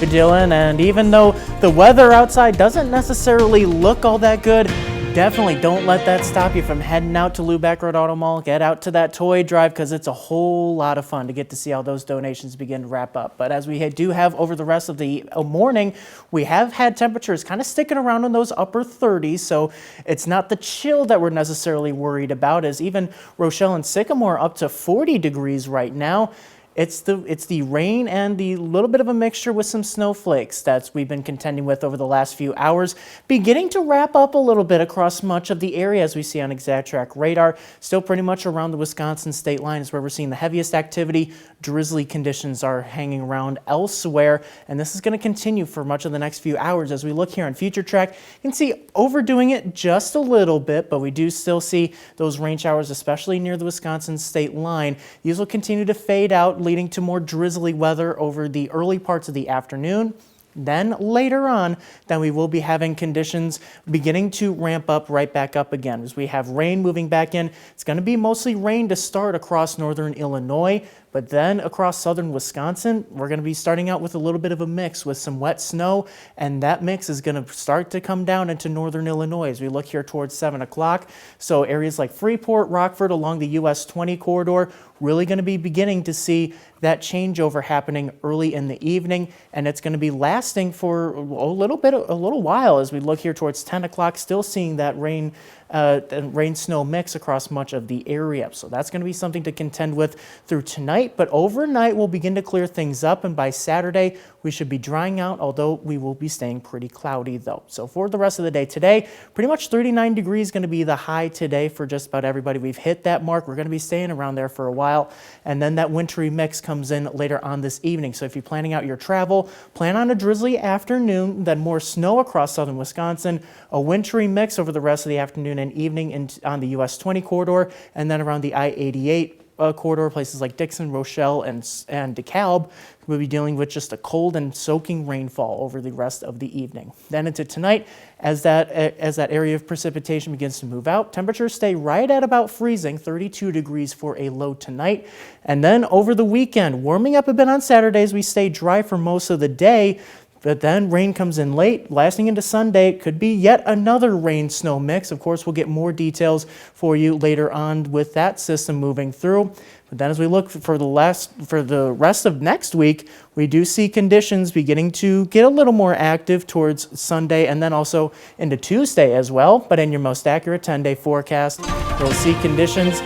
Dylan, and even though the weather outside doesn't necessarily look all that good, definitely don't let that stop you from heading out to Lubac Road Auto Mall. Get out to that toy drive because it's a whole lot of fun to get to see how those donations begin to wrap up. But as we do have over the rest of the morning, we have had temperatures kind of sticking around in those upper 30s, so it's not the chill that we're necessarily worried about, as even Rochelle and Sycamore up to 40 degrees right now. It's the rain and the little bit of a mixture with some snowflakes that we've been contending with over the last few hours, beginning to wrap up a little bit across much of the area as we see on ExactTrack radar. Still pretty much around the Wisconsin state line is where we're seeing the heaviest activity. Drizzly conditions are hanging around elsewhere, and this is going to continue for much of the next few hours. As we look here on FutureTrack, you can see overdoing it just a little bit, but we do still see those rain showers, especially near the Wisconsin state line. These will continue to fade out, leading to more drizzly weather over the early parts of the afternoon. Then later on, we will be having conditions beginning to ramp up right back up again. As we have rain moving back in, it's going to be mostly rain to start across northern Illinois. But then across southern Wisconsin, we're going to be starting out with a little bit of a mix with some wet snow, and that mix is going to start to come down into northern Illinois as we look here towards 7 o'clock. So areas like Freeport, Rockford along the US 20 corridor, really going to be beginning to see that changeover happening early in the evening, and it's going to be lasting for a little while as we look here towards 10 o'clock, still seeing that rain-snow mix across much of the area. So that's going to be something to contend with through tonight, but overnight we'll begin to clear things up, and by Saturday we should be drying out, although we will be staying pretty cloudy though. So for the rest of the day today, pretty much 39 degrees going to be the high today for just about everybody. We've hit that mark. We're going to be staying around there for a while, and then that wintry mix comes in later on this evening. So if you're planning out your travel, plan on a drizzly afternoon, then more snow across southern Wisconsin, a wintry mix over the rest of the afternoon and evening on the US 20 corridor, and then around the I-88 corridor, places like Dixon, Rochelle, and DeKalb. We'll be dealing with just a cold and soaking rainfall over the rest of the evening. Then into tonight, as that area of precipitation begins to move out, temperatures stay right at about freezing, 32 degrees for a low tonight. And then over the weekend, warming up a bit on Saturdays, we stay dry for most of the day. But then rain comes in late, lasting into Sunday. It could be yet another rain-snow mix. Of course, we'll get more details for you later on with that system moving through. But then as we look for the rest of next week, we do see conditions beginning to get a little more active towards Sunday and then also into Tuesday as well. But in your most accurate 10-day forecast, you'll see conditions,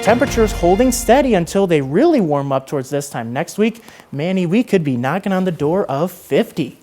temperatures holding steady until they really warm up towards this time next week. Manny, we could be knocking on the door of 50.